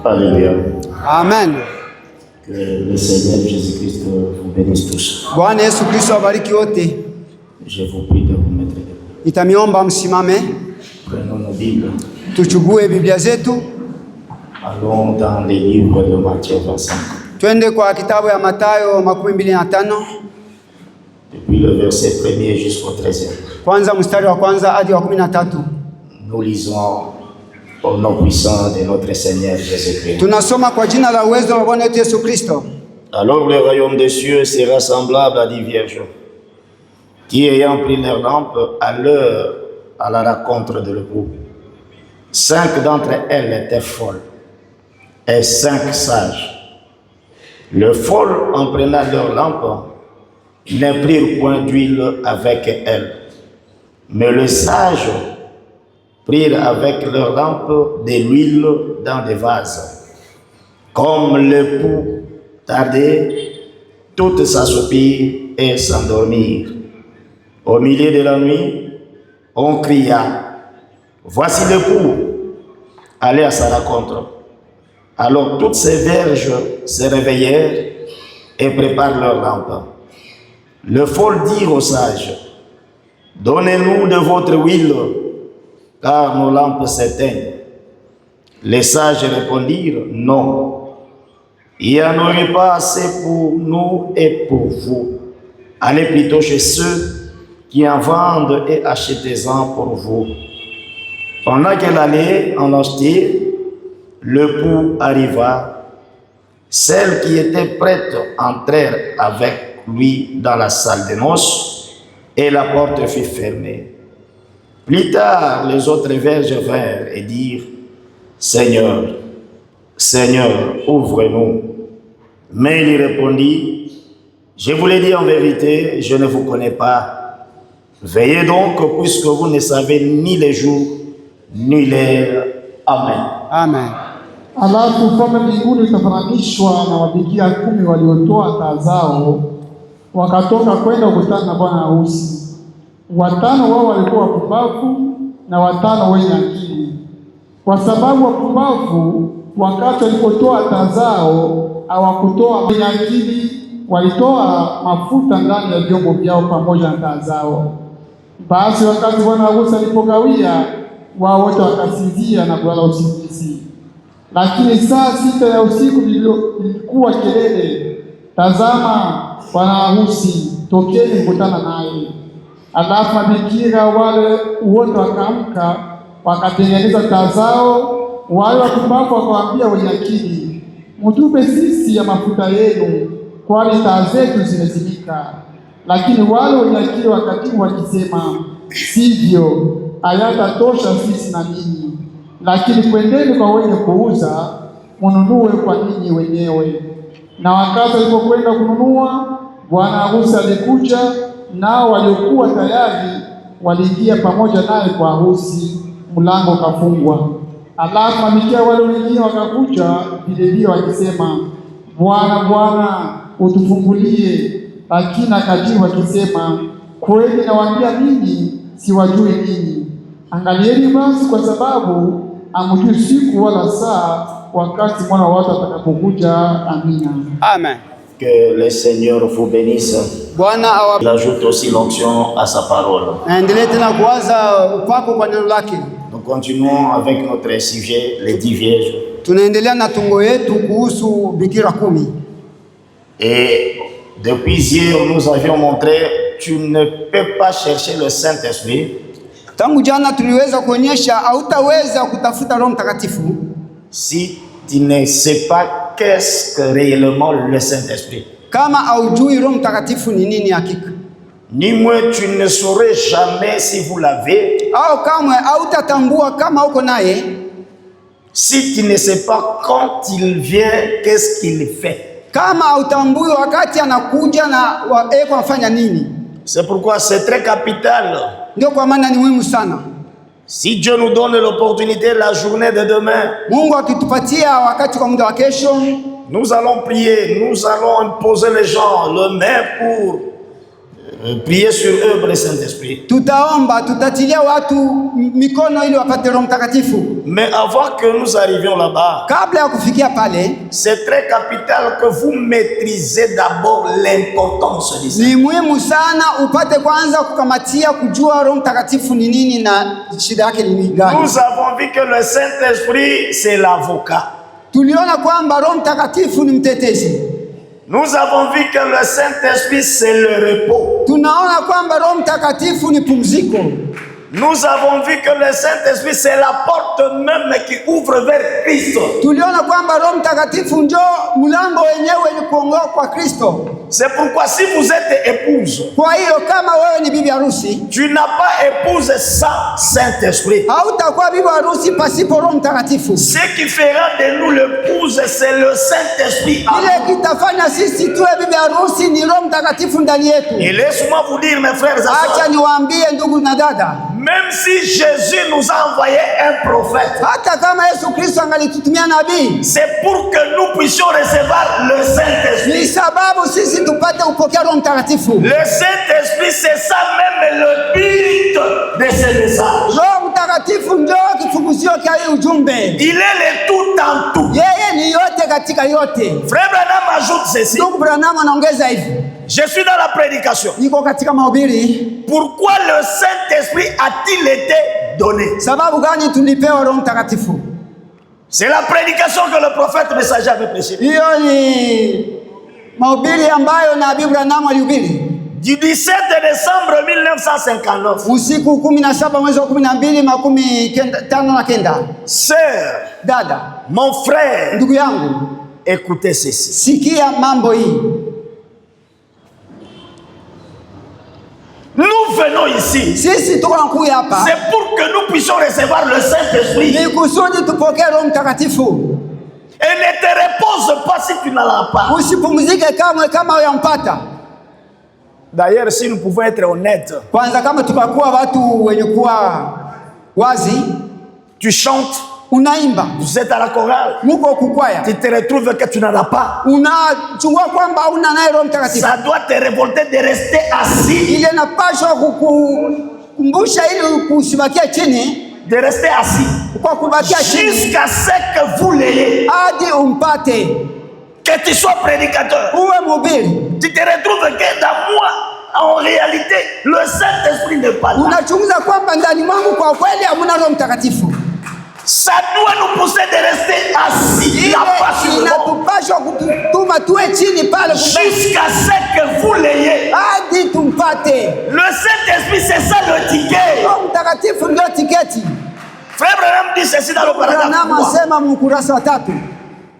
Alléluia. Amen. Que le Seigneur Jésus-Christ vous bénisse tous. Bwana Yesu Kristo awabariki wote. Je vous prie de vous mettre debout. Nitamiomba msimame. Prenons nos Bibles. Tuchukue Biblia zetu. Allons dans les livres de Matthieu 25. Twende kwa kitabu ya Mathayo 25. Depuis le verset 1er jusqu'au 13e. Kwanza mstari wa kwanza hadi wa 13. Nous lisons au nom puissant de notre Seigneur Jésus-Christ. Tunasoma kwa jina la uwezo wa Bwana wetu Yesu Kristo. Alors le royaume des cieux sera semblable à 10 vierges qui, ayant pris leurs lampes à l'heure à la rencontre de l'époux, 5 d'entre elles étaient folles et 5 sages. Les folles, en prenant leurs lampes, ne prirent point d'huile avec elles, mais les sages prirent avec leurs lampes de l'huile dans des vases. Comme l'époux tardait, toutes s'assoupirent et s'endormirent. Au milieu de la nuit, on cria, « Voici l'époux, allez à sa rencontre. » Alors toutes ces vierges se réveillèrent et préparent leurs lampes. Les folles dirent aux sages, « Donnez-nous de votre huile, car nos lampes s'éteignent. » Les sages répondirent, « Non, il n'y en aurait pas assez pour nous et pour vous. Allez plutôt chez ceux qui en vendent et achetez-en pour vous. » Pendant qu'elle allait en acheter, l'époux arriva. Celles qui étaient prêtes entrèrent avec lui dans la salle de noces et la porte fut fermée. Plus tard, les autres vierges vinrent et dirent, « Seigneur, Seigneur, ouvre-nous. » Mais il répondit, « Je vous l'ai dit en vérité, je ne vous connais pas. Veillez donc, puisque vous ne savez ni les jours, ni l'heure. » Amen. Amen. Alafu ufalme mbinguni utafananishwa na wabikira 10 waliotoa taa zao wakatoka kwenda kukutana na bwana harusi. 5 wao walikuwa wapumbavu na 5 wenye akili. Kwa sababu wapumbavu wakati walipotoa taa zao hawakutoa, wenye akili walitoa mafuta ndani ya vyombo vyao pamoja na taa zao. Basi wakati bwana harusi alipogawia, wao wote wakasinzia na kulala usingizi. Lakini saa 6 ya usiku ilikuwa kelele, tazama, bwana harusi, tokeni mkutana naye. Alafu mabikira wale wote wakaamka, wakatengeneza taa zao. Wale wapumbavu wakawaambia wenye akili, mtupe sisi ya mafuta yenu, kwani taa zetu zimezimika. Lakini wale wenye akili wakajibu wakisema, sivyo, hayatatosha sisi na ninyi, lakini kwendeni kwa wenye kuuza, mununue kwa ninyi wenyewe. Na wakati walipokwenda kununua, bwana harusi alikuja, nao waliokuwa tayari waliingia pamoja naye kwa harusi, mlango ukafungwa. Alafu mabikira wale wengine wakakuja vilevile wakisema, Bwana, Bwana, utufungulie. Lakini akajibu akisema, kweli nawaambia ninyi, siwajui ninyi. Angalieni basi, kwa sababu hamjui siku wala saa wakati mwana wa watu atakapokuja. Amina. Amen. Que le Seigneur vous bénisse. Bwana Il ajoute aussi l'onction à sa parole. aendelee tena kuwaza upako kwa neno lake. Nous continuons avec notre sujet, les 10 vierges. Tunaendelea na tungo yetu kuhusu bikira 10. Et depuis hier, nous avions montré, tu ne peux pas chercher le Saint-Esprit Tangu jana tuliweza kuonyesha hautaweza kutafuta Roho Mtakatifu si tu ne sais pas qu'est-ce que réellement le Saint-Esprit. kama haujui Roho Mtakatifu ni nini hakika. Ni moins tu ne saurais jamais si vous l'avez. Au kamwe hautatambua kama uko naye. Si tu ne sais pas quand il vient, qu'est-ce qu'il fait. Kama hautambui wakati anakuja na eko afanya nini. C'est pourquoi c'est très capital. Ndio kwa maana ni muhimu sana. Si Dieu nous donne l'opportunité la journée de demain, Mungu akitupatia wakati kwa muda wa kesho, nous allons prier, nous allons imposer les gens le main pour Priez sur eux pour le Saint-Esprit. Tutaomba, tutatilia watu mikono ili wapate Roho Mtakatifu. Mais avant que nous arrivions là-bas, Kabla ya kufikia pale, c'est très capital que vous maîtrisez d'abord l'importance de ça. ni muhimu sana upate kwanza kukamatia kujua Roho Mtakatifu ni nini na shida yake ni gani. Nous avons vu que le Saint-Esprit, c'est l'avocat. Tuliona kwamba Roho Mtakatifu ni mtetezi. Nous avons vu que le Saint-Esprit, c'est le repos. Tunaona kwamba Roho Mtakatifu ni pumziko. Nous avons vu que le Saint-Esprit, c'est la porte même qui ouvre vers Christ. Tuliona kwamba Roho Mtakatifu ndio mlango wenyewe ni kuongoa kwa Kristo. C'est pourquoi si vous êtes épouse, Kwa hiyo kama wewe ni bibi harusi, tu n'as pas épouse sans Saint-Esprit. hautakuwa bibi harusi pasipo Roho Mtakatifu. Ce qui fera de nous l'épouse, c'est le Saint-Esprit. Ile kitafanya sisi tuwe bibi harusi ni Roho Mtakatifu ndani yetu. Et laisse-moi vous dire, mes frères et Acha sœurs, niwaambie ndugu na dada, même si Jésus nous a envoyé un prophète, hata kama Yesu Kristo angalitutumia nabii, c'est pour que nous puissions recevoir le ni Saint-Esprit. sababu sisi tupate kupokea Roho Mtakatifu. Le Saint-Esprit, c'est ça même le but de ce message. Roho Mtakatifu ndio kifunguzio cha hii ujumbe. Il est le tout en tout. Yeye ni yote katika yote. Frère Branham ajoute ceci. Ndugu Branham anaongeza hivi, Je suis dans la prédication. niko katika mahubiri. Pourquoi le Saint-Esprit a-t-il été donné? Sababu gani tulipewa Roho Mtakatifu? C'est la prédication que le prophète messager avait prêchée. Hiyo ni mahubiri ambayo nabii Branham alihubiri Du 17 décembre 1959. usiku 17 mwezi wa 12 1959. Sœur, Dada, mon frère, ndugu yangu, écoutez ceci. sikia mambo hii. Nous venons ici. Sisi tuko nakuja hapa C'est pour que nous puissions recevoir le Saint-Esprit. ni kusudi tupokee Roho Mtakatifu. Et ne te repose pas si tu n'en as pas. Usipumzike kamwe kama huyampata. D'ailleurs, si nous pouvons être honnêtes, Kwanza kama tukakuwa watu wenye kuwa wazi, tu chantes, unaimba, vous êtes à la chorale, muko kukwaya, tu te retrouves que tu n'en as pas. unachungua kwamba una naye Roho Mtakatifu. Ça doit te révolter de rester assis. Ile napashwa kukukumbusha ili kusibakia chini, De rester assis. kwa kubakia chini Jusqu'à ce que vous l'ayez. hadi umpate, Que tu sois prédicateur. uwe mhubiri. Tu te retrouves que dans moi, en réalité, le Saint-Esprit n'est pas là. Unachunguza kwamba ndani mwangu kwa kweli hamuna Roho Mtakatifu. Ça doit nous pousser de rester assis. La pas sur le banc. Inatupashwa kututuma tuwe chini pale Jusqu'à ce que vous l'ayez. hadi tumpate. Le Saint-Esprit, c'est ça le ticket. Roho Mtakatifu ndio tiketi. Frère Branham dit ceci dans le paragraphe Branham 3. asema mkurasa wa 3.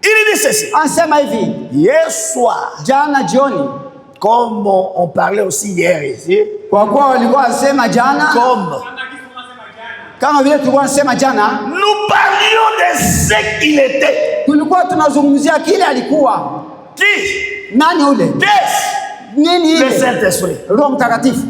Il dit ceci. Anasema hivi, Hier soir, jana jioni, comme on parlait aussi hier ici, kwa kuwa walikuwa wanasema jana, comme kama vile tulikuwa tunasema jana, nous parlions de ce qu'il était. tulikuwa tunazungumzia kile alikuwa Qui? nani ule Qu'est-ce? nini Le ile Saint-Esprit. Roho Mtakatifu.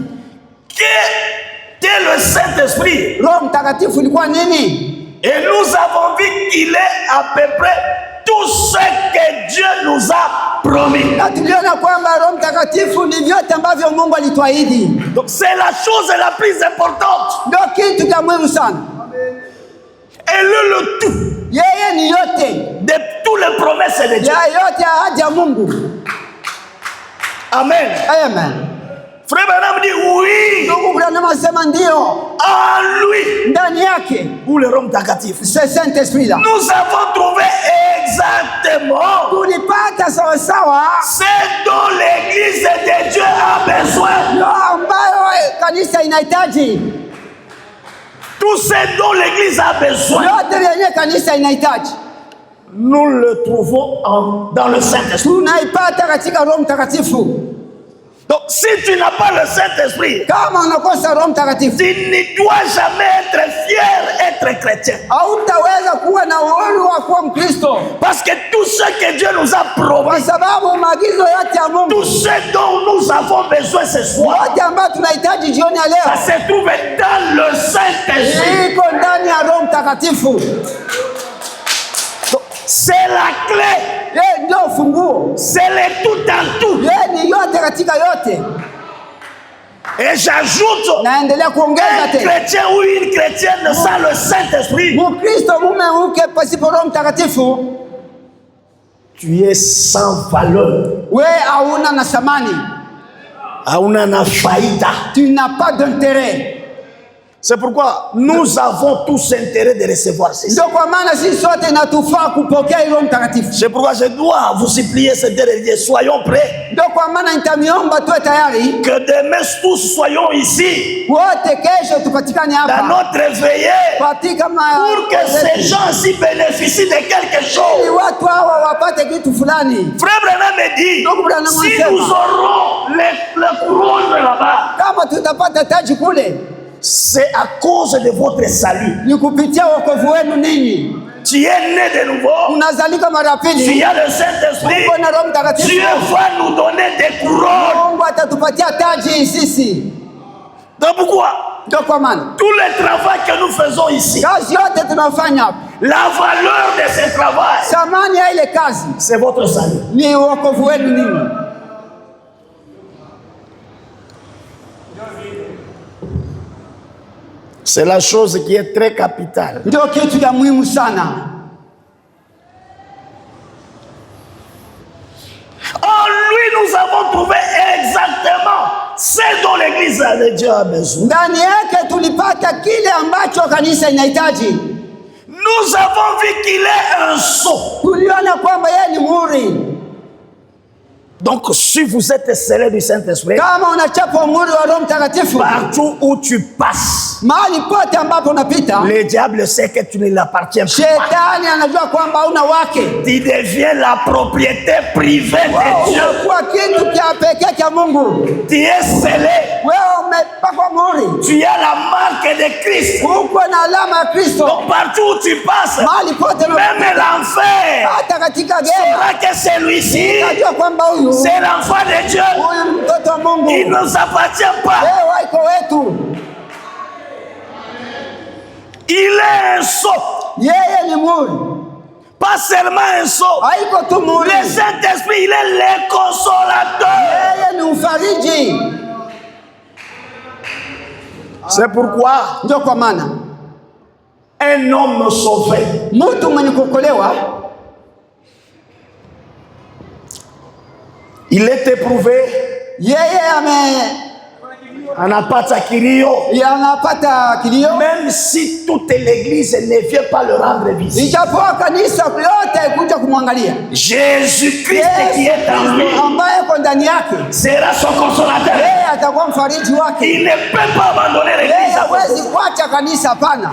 Qu'est le Saint-Esprit? Roho Mtakatifu ilikuwa nini? Et nous avons vu qu'il est à peu près tout ce que Dieu nous a promis. Na tuliona kwamba Roho Mtakatifu ni vyote ambavyo Mungu alituahidi. Donc c'est la chose la plus importante. Ndio kitu cha muhimu sana. Elle est le tout Yeye ni yote, de toutes les promesses de Dieu. ya yote ahadi ya Mungu. Amen. Amen. Frère Branham dit oui. Ndugu Branham anasema ndio, En lui, ndani yake où le Rome takatifu. c'est Saint-Esprit là. Nous avons trouvé exactement Tulipata sawa sawa ce dont l'église de Dieu a besoin. ndio ambayo kanisa inahitaji. Tout ce dont l'église a besoin, Yote yenye kanisa inahitaji nous le trouvons dans le Saint-Esprit. tunaipata katika Roho Mtakatifu. Donc si tu n'as pas le Saint-Esprit, Kama unakosa Roho Mtakatifu, tu ne dois jamais être fier, être chrétien. hautaweza kuwa na uhuru wa kuwa Mkristo, Parce que tout ce que Dieu nous a kwa promis, sababu maagizo yote ya Mungu, tout ce dont nous avons besoin ce soir, yote ambayo tunahitaji jioni ya ça leo se trouve dans le Saint-Esprit. iko ndani ya Roho Mtakatifu. Donc, c'est la clé, Yeye ndio ufunguo, c'est le tout en tout. yeye ni yote katika yote. Et j'ajoute, naendelea kuongeza un tena, chrétien ou une chrétienne sans le Saint-Esprit, Mkristo mume uke pasipo Roho Mtakatifu, tu es sans valeur. we hauna na thamani, Hauna na faida. tu n'as pas d'intérêt. C'est pourquoi nous avons tous intérêt de recevoir ceci. Ndio kwa maana sisi sote natufaa kupokea Roho Mtakatifu. C'est pourquoi je dois vous supplier ce dernier, soyons prêts. Ndio kwa maana nitamiomba tuwe tayari Que demain tous soyons ici, wote, kesho tupatikane dans hapa notre veillée, katika pour que ces gens-ci bénéficient de quelque ili chose. watu hawa wapate kitu fulani. Frère Branham me dit, Donc, Branham si anasema, nous aurons les couronnes là-bas, Kama tutapata taji kule, c'est à cause de votre salut. ni kupitia wokovu wenu ninyi. Tu es né de nouveau, Unazalika mara tu pili, as le Saint-Esprit, uko na Roho Dieu Mtakatifu, va nous donner des couronnes. Mungu atatupatia taji sisi. Donc pourquoi Ndio kwa maana tout le travail que nous faisons ici, kazi yote tunafanya hapa, la valeur de ce travail, thamani ya ile kazi c'est votre salut. ni wokovu wenu ninyi. C'est la chose qui est très capitale. Ndio kitu ya muhimu sana. En lui, nous avons trouvé exactement ce dont l'Église de Dieu a besoin. Ndani yake tulipata kile ambacho kanisa inahitaji. Nous avons vu qu'il est un sceau. Tuliona kwamba yeye ni muhuri. Donc, si vous êtes scellé du Saint-Esprit, Kama unachapa muhuri wa Roho Mtakatifu, partout où tu passes, mahali pote ambapo unapita, le diable sait que tu ne l'appartiens pas. shetani anajua kwamba hauna wake. Tu deviens la propriété privée de Dieu. Unakuwa kitu cha pekee cha Mungu. Tu es scellé. Wewe umepakwa muhuri, Tu as la marque de Christ. uko na alama ya Kristo. Donc, partout où tu passes, Mahali pote même l'enfer hata katika gema, saura que celui-ci, unajua kwamba huyu c'est l'enfant de Dieu. mtoto wa Mungu, Il ne nous appartient pas. wewe waiko wetu. Il est un sceau. Yeye ni muhuri, Pas seulement un sceau. haiko tu muhuri, Le Saint-Esprit, il est le consolateur. yeye ni ufariji. C'est pourquoi Ndio kwa maana un homme sauvé, mtu mwenye kuokolewa il est éprouvé, yeye anapata kilio, anapata kilio, même si toute l'église ne vient pas le rendre visite. ijapokuwa kanisa yote kuja kumwangalia. Jésus-Christ qui est en lui ambaye kwa ndani yake, sera son consolateur. yeye atakuwa mfariji wake. Il ne peut pas abandonner Yeye l'église. hawezi kuacha kanisa, hapana,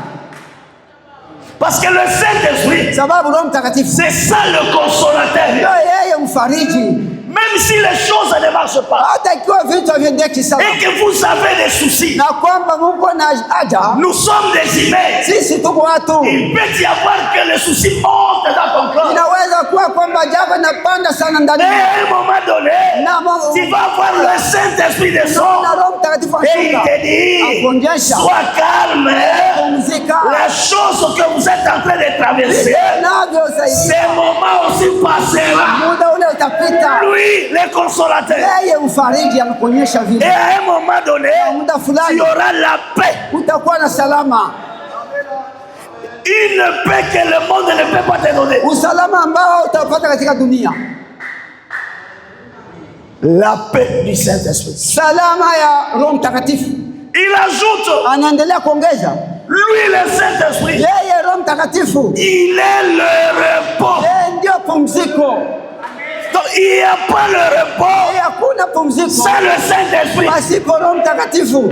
Parce que le Saint-Esprit, sababu Roho Mtakatifu c'est ça le consolateur. ndio yeye mfariji. Même si les choses ne marchent pas Hata ikiwa vitu haviendeki sawa et que vous avez des soucis, na kwamba Mungu na haja, nous sommes des humains. sisi tuko watu. Il peut y avoir que les soucis montent dans ton cœur. Inaweza kuwa kwamba jambo linapanda sana ndani Mais à un moment donné, na tu vas avoir le Saint-Esprit de son na Roho Mtakatifu et il ashuka te dit, akuonyesha, sois calme. pumzika, La chose que vous êtes en train de traverser, navyo ce saidia, moment aussi passera. muda ule utapita. Lui, le consolateur. Yeye mfariji anakuonyesha Et vile, à un moment donné, muda tu fulani auras la paix. utakuwa na salama, Une paix que le monde ne peut pas te donner. usalama ambao utapata katika dunia, La paix du Saint-Esprit. salama ya Roho Mtakatifu. Il ajoute, Anaendelea kuongeza, lui le Saint-Esprit, yeye Roho Mtakatifu il est le repos. yeye ndio pumziko. Donc il n'y a pas le repos Yeye hakuna pumziko sans le Saint-Esprit. pasipo Roho Mtakatifu.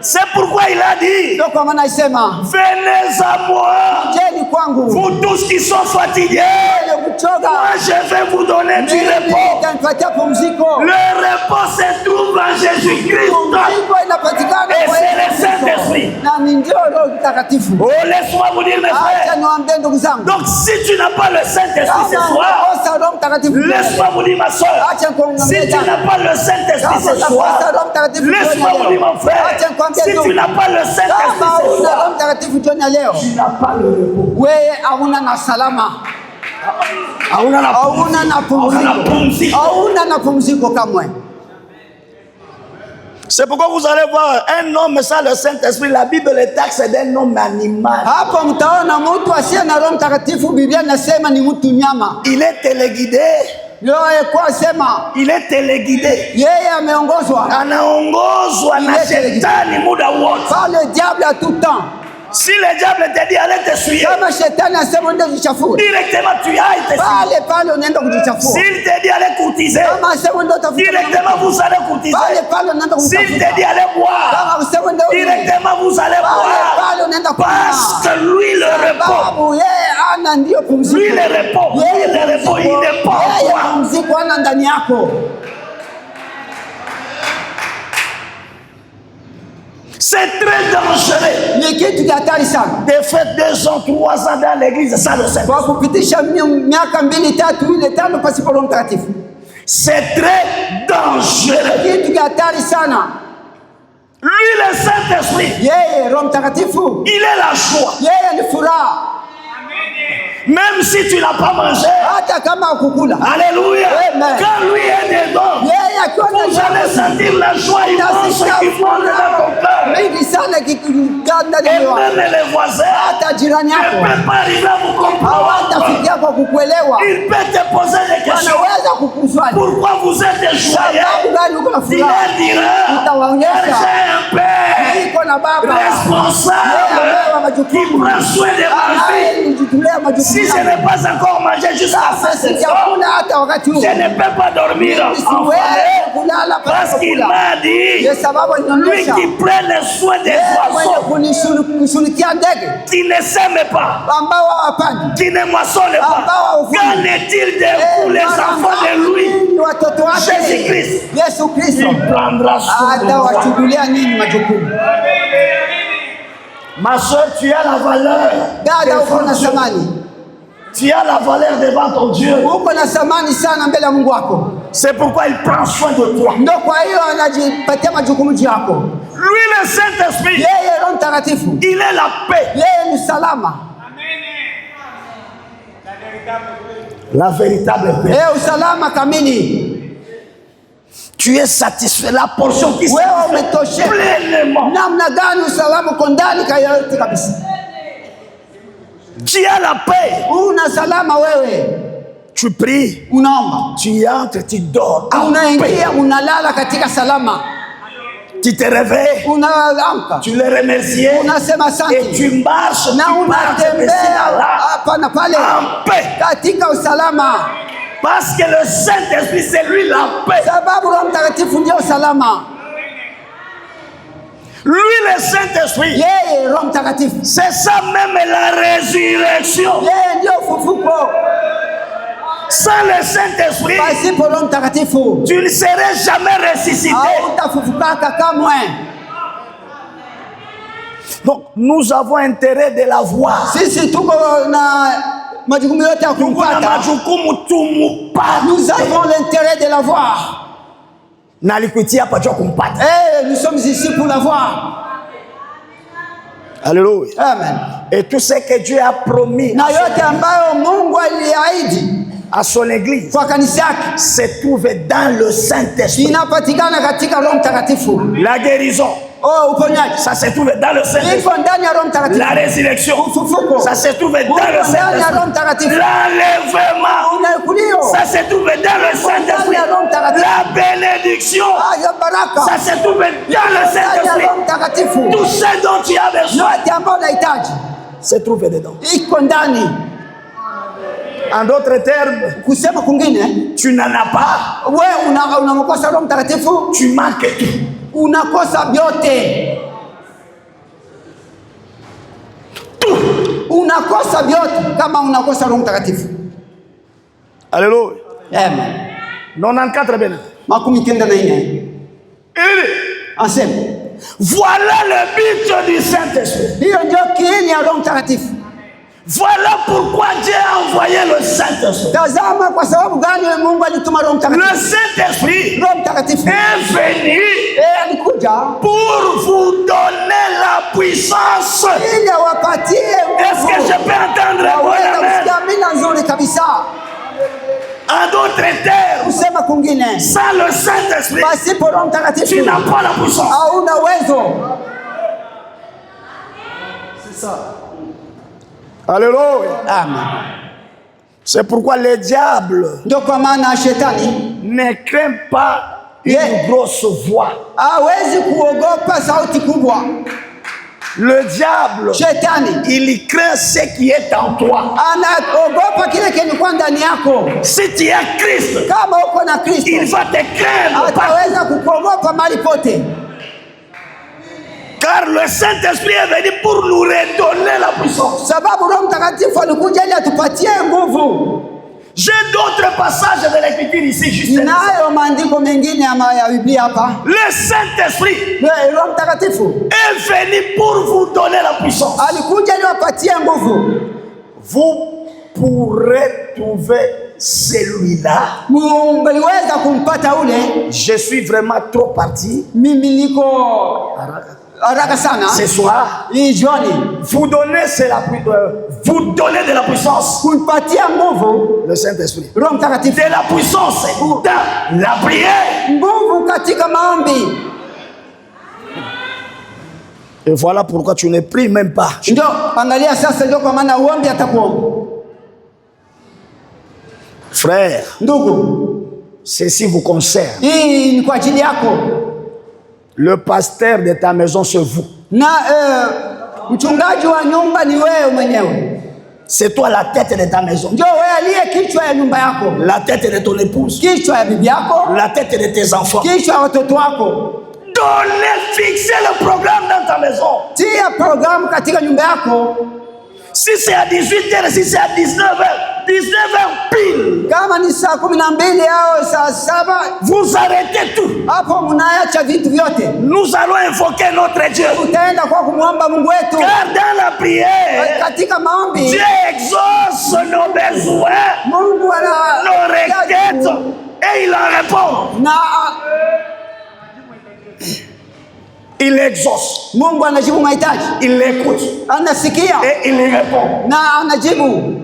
C'est pourquoi il a dit, Ndio kwa maana isema, venez à moi, jeni kwangu vous tous qui sont fatigués, wenye kuchoka, moi je vais vous donner du repos. itanipatia pumziko. Le repos se trouve en Jésus-Christ. Pumziko inapatikana Et kwa c'est Yesu le Kristo. Saint-Esprit. Na ni ndio Roho Mtakatifu. Oh, laisse-moi vous dire, mes Acha frères. niwaambie ndugu zangu, Donc, si tu n'as pas le Saint-Esprit ce kama soir, unakosa Roho Mtakatifu, laisse-moi vous dire, ma soeur. acha Si nikwambie tu jambo. n'as pas le Saint-Esprit Kama ce soir, unakosa Roho Mtakatifu jioni laisse-moi ya vous dire, leo, mon frère. acha nikwambie Si tu ndugu, n'as pas le Saint-Esprit kama ce una Roho soir, Mtakatifu jioni ya leo, tu n'as pas le repos. wewe hauna na salama, Hauna la hauna na Hauna na pumziko, pumziko. hauna na pumziko kamwe. C'est pourquoi vous allez voir un homme sans le Saint-Esprit, la Bible le taxe d'un homme animal. Hapo mtaona mtu asiye na Roho Mtakatifu, Biblia inasema ni mtu nyama. Il est téléguidé. Yeye kwa sema Il est téléguidé. yeye ameongozwa. Anaongozwa na shetani muda wote. Par le diable à tout temps. Si le diable te dit allez t'essuyer, Kama shetani asema ndio jichafue, directement tu ailles t'essuyer. pale unaenda kujichafua. S'il te dit allez courtiser, Kama asema ndio tafuta, directement vous allez courtiser. pale unaenda S'il kutafuta. te dit allez boire, Kama asema ndio directement vous allez boire. pale unaenda Parce que lui le repos, Babu yeye ana ndio pumziko. lui le repos, Yeye le repos, il n'est pas en yeye toi. pumziko ana ndani yako. C'est très dangereux Ni kitu cha hatari sana. de faire 2 ans, 3 ans dans l'église sans le Saint-Esprit. Kwa kupitisha miaka 2, 3, 4, 5 pasipo Roho Mtakatifu. C'est très dangereux. Kitu cha hatari sana. Lui le Saint-Esprit, Yeye Roho Mtakatifu, il est la joie. yeye ni furaha. Même si tu n'as pas mangé, Hata kama hukukula. alléluia, Amen. quand lui est dedans, Yeye akiwa vous allez sentir la joie immense qui monte dans ton cœur. mingi sana kikiganda Et ndani même yako. les voisins Hata jirani ne yako peuvent pas arriver à vous comprendre. hawatafikia kwa kukuelewa. Il peut te poser des questions. Wanaweza kukuswali. Pourquoi vous êtes joyeux? Sababu gani uko na Il furaha? leur dira, Utawaonyesha. j'ai un père Niko na baba. Yeye responsable amepewa qui majukumu. prend soin de ma vie. Nijitolea Si majukumu. je n'ai pas encore mangé jusqu'à Sasa cette heure, sijakula hata wakati huu. je ne peux pas dormir en Siwezi famille. kulala Parce qu'il m'a dit, Ye sababu lui alinionyesha. qui prend le soin des Mwenye oiseaux, kunishughulikia ndege qui ne sème pas, ambao hawapandi. qui ne moissonne pas. Qu'en est-il de vous, les enfants de lui? Ni watoto wake Jésus-Christ. Yesu Kristo Il prendra soin de toi. atawachughulia nini majukumu. Ma soeur, tu as la valeur. Dada, uko devant na Dieu. thamani, Tu as la valeur devant ton Dieu. uko na thamani sana mbele ya Mungu wako. C'est pourquoi il prend soin de toi. Ndio kwa hiyo anajipatia majukumu juu yako. Lui, le Saint-Esprit, Yeye Roho Mtakatifu, il est la paix. yeye ni salama, La véritable paix. yeye usalama kamili. Tu es satisfait. La portion qui Wewe satisfait umetoshe. pleinement. Namna gani usalama uko ndani yote kabisa. Tu as la paix. Una salama wewe, Tu pries, unaomba, tu entres, tu dors. En paix. unaingia, unalala katika salama, Tu te réveilles, unaamka, tu le remercies unasema et asante tu marches, na tu marches ici, unatembea là, hapa na pale en paix. katika usalama, Parce que le Saint-Esprit, c'est lui la paix. sababu Roho Mtakatifu ndio usalama. Lui, le Saint-Esprit, Yeye Roho Mtakatifu, c'est ça même la résurrection. yeye ndio ufufuko. Sans le Saint-Esprit, Pasipo Roho Mtakatifu tu ne serais jamais ressuscité. hautafufukaka kamwe. Donc, nous avons intérêt de la voir. Sisi tuko na majukumu yote ya Tuko na kumpata. majukumu tumupate. Nous avons l'intérêt de la voir. Na alikuitia hapa jua kumpata. Nous sommes ici pour la voir. Alléluia. Amen. Et tout ce que Dieu a promis Na yote ambayo Mungu aliahidi à son église kwa kanisa yake se trouve dans le Saint-Esprit. inapatikana katika Roho Mtakatifu. La guérison, Uponyaji ça se trouve dans le Saint-Esprit. iko ndani ya Roho Mtakatifu. La résurrection, Ufufuko ça se trouve dans le uko ndani ya Roho Saint-Esprit. Mtakatifu. L'enlèvement, Unakulio ça se trouve dans le Saint-Esprit. La bénédiction, ya baraka ça se trouve dans le ndani ya Saint-Esprit. Roho Mtakatifu. Tout ce dont tu as besoin Yote ambayo unahitaji se trouve dedans. iko ndani. En d'autres termes, Kusema kungine, tu n'en as pas, wewe unakosa Roho Mtakatifu, tu manques tout. unakosa vyote. Unakosa vyote kama unakosa Roho Mtakatifu. Alléluia. Amen. 94 bien. 94. Asema, Voilà le but du Saint-Esprit. hiyo ndio kiini ya Roho Mtakatifu. Voilà pourquoi Dieu a envoyé le Saint-Esprit. Tazama kwa sababu gani Mungu alituma Roho Le Mtakatifu. Saint-Esprit Roho Mtakatifu est venu alikuja pour vous donner la puissance. ili awapatie Est-ce que je peux entendre un bon Waweza amen? kusikia mila nzuri kabisa. En d'autres termes, Kusema kwingine. Sans le Saint-Esprit, Pasipo Roho Mtakatifu tu n'as pas la puissance. hauna uwezo. C'est ça. Alléluia. Amen. C'est pourquoi le diable Ndio kwa maana shetani ne craint pas une Yeah. grosse voix. hawezi kuogopa sauti kubwa. Le diable, Shetani il craint ce qui est en toi. anaogopa kile kilikuwa ndani yako. Si tu es Christ, Kama uko na il Kristo, va te craindre. ataweza kukuogopa mahali pote, Car le Saint-Esprit est venu pour nous redonner la puissance. sababu Roho Mtakatifu alikuja ili atupatie nguvu. J'ai d'autres passages de l'Écriture ici, juste. Ninayo maandiko mengine ya Biblia hapa. Le Saint-Esprit Roho Mtakatifu est venu pour vous donner la puissance. alikuja ili apatie nguvu. Vous pourrez trouver celui-là. Mungeliweza kumpata ule. Je suis vraiment trop parti. Mimi niko haraka sana. Ce soir, Hii jioni vous donnez vous donnez de la puissance. kumpatia nguvu Le Saint-Esprit. Roho Mtakatifu, De la puissance dans la prière. nguvu katika maombi. Et voilà pourquoi tu ne pries même pas. Ndio angalia sasa, ndio kwa maana uombi atakuomba. Frère, Ndugu, ceci vous concerne. hii ni kwa ajili yako Le pasteur de ta maison, c'est vous. na mchungaji wa nyumba ni wewe mwenyewe. C'est toi la tête de ta maison. Ndio wewe aliye kichwa ya nyumba yako, La tête de ton épouse. kichwa ya bibi yako, La tête de tes enfants. kichwa ya watoto wako. Donnez, fixez le programme dans ta maison. Tia programu katika nyumba yako. Si c'est à 18h, si c'est à 19h, 19h pile, Kama ni saa 12 au saa 7, vous arrêtez tout. hapo mnaacha vitu vyote. Nous allons invoquer notre Dieu. Utaenda kwa kumwomba Mungu wetu. Car dans la prière, Katika maombi Dieu exauce nos besoins, Mungu nos requêtes, et il en répond. na Il exauce, Mungu anajibu mahitaji, il écoute, anasikia et il y répond. na anajibu.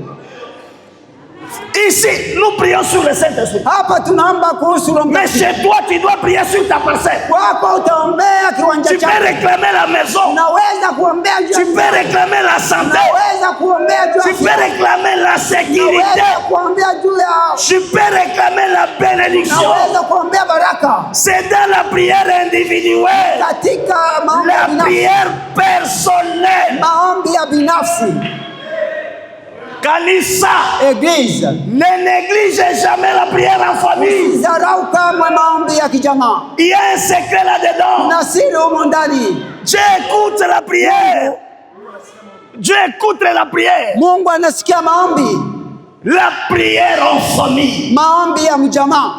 Ici, nous prions sur le Saint-Esprit. Hapa tunaomba kuhusu Roho Mais Mtakatifu. chez toi, tu dois prier sur ta parcelle. Kwako utaombea kiwanja Tu peux chako. réclamer la maison. Unaweza kuombea juu Tu ya peux réclamer la santé. unaweza kuombea juu Tu peux ya réclamer la sécurité. unaweza kuombea juu ya Tu peux réclamer la bénédiction. unaweza kuombea baraka C'est dans la prière individuelle, katika maombi la binafsi. prière personnelle. Maombi ya binafsi. Kanisa, Église, ne néglige jamais la prière en famille. dharau kamwe maombi ya kijamaa. Il y a un secret là-dedans. Na siri humo ndani. Dieu écoute la prière. Dieu écoute la prière. Mungu anasikia maombi, La prière en famille. maombi ya mjamaa.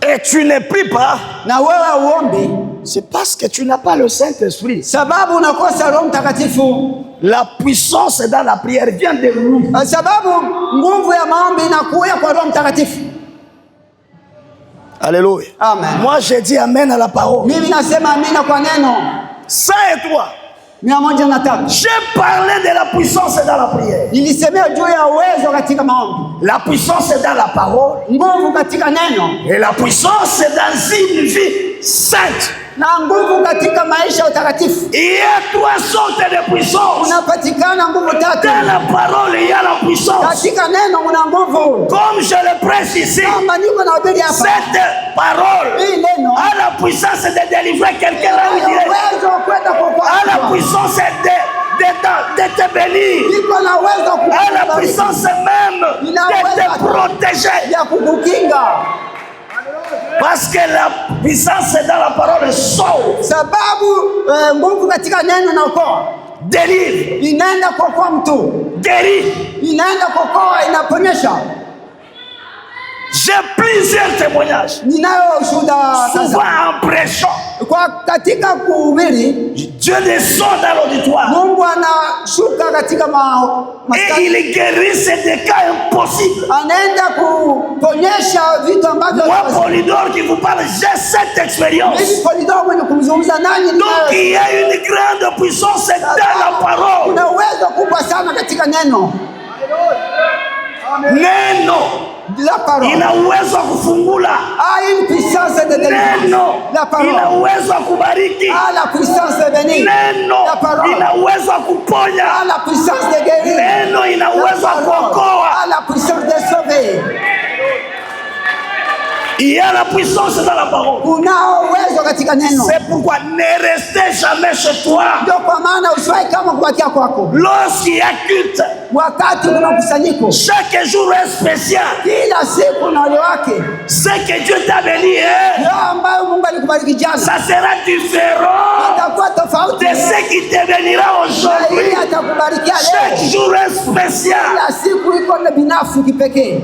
Et tu ne pries pas, Na wewe uombi c'est parce que tu n'as pas le Saint-Esprit. sababu unakosa Roho Mtakatifu. La puissance dans la prière vient de lui. Sababu nguvu ya maombi inakuja kwa Roho Mtakatifu. Alléluia. Amen. Moi, je dis amen à la parole. Mimi nasema amina kwa neno. Ça et toi. 103. J'ai parlé de la puissance dans la prière. Nilisemea juu ya uwezo katika maombi. La puissance dans la parole. Nguvu katika neno. Et la puissance dans une vie sainte. Na nguvu katika maisha ya utakatifu. Il y a trois sortes de puissance. Unapatikana nguvu tatu. Dans la parole, il y a la puissance. Katika neno una nguvu. Comme je le prêche ici, Kama niko na ubiri hapa. cette parole Hii neno a la puissance de délivrer quelqu'un là où il est. uwezo wa kwenda A la kwa puissance de te bénir. iko na uwezo wa A la puissance même de te protéger. ya kukukinga. Parce que la puissance dans la parole sauve, Sababu nguvu katika neno inaokoa. délivre, Inaenda kuokoa mtu. guérit. Inaenda kuokoa, inaponyesha. J'ai plusieurs témoignages. Ninayo ushuhuda Souvent sasa. en prêchant, Kwa katika kuhubiri, Dieu descend dans l'auditoire Mungu anashuka katika et maskani. il guérit des cas impossibles. Anaenda kuponyesha vitu ambavyo Moi, Polydore qui vous parle, j'ai cette expérience. mimi Polydore mwenye kumzungumza nani Donc il y a une grande puissance dans la parole. kuna uwezo kubwa sana katika neno. Neno La parole ina uwezo wa kufungula. a une puissance de délivrance. Neno La parole ina uwezo wa kubariki. a la puissance de bénir. Neno La parole ina uwezo wa kuponya. a la puissance de guérir. Neno ina uwezo wa kuokoa. A la puissance de sauver. Il y a la puissance dans la parole. Unao uwezo katika neno. C'est pourquoi ne restez jamais chez toi. Ndio kwa maana usiwahi kama kubakia kwako. Lorsqu'il y a culte, Wakati kuna kusanyiko, chaque jour est spécial. kila siku na ule wake. Ce que Dieu t'a béni, Ndio ambayo Mungu alikubariki jana. ça sera différent Itakuwa tofauti de ce qui te bénira na aujourd'hui. yeye atakubarikia Chaque leo. jour est spécial. Kila siku iko na binafsi kipekee.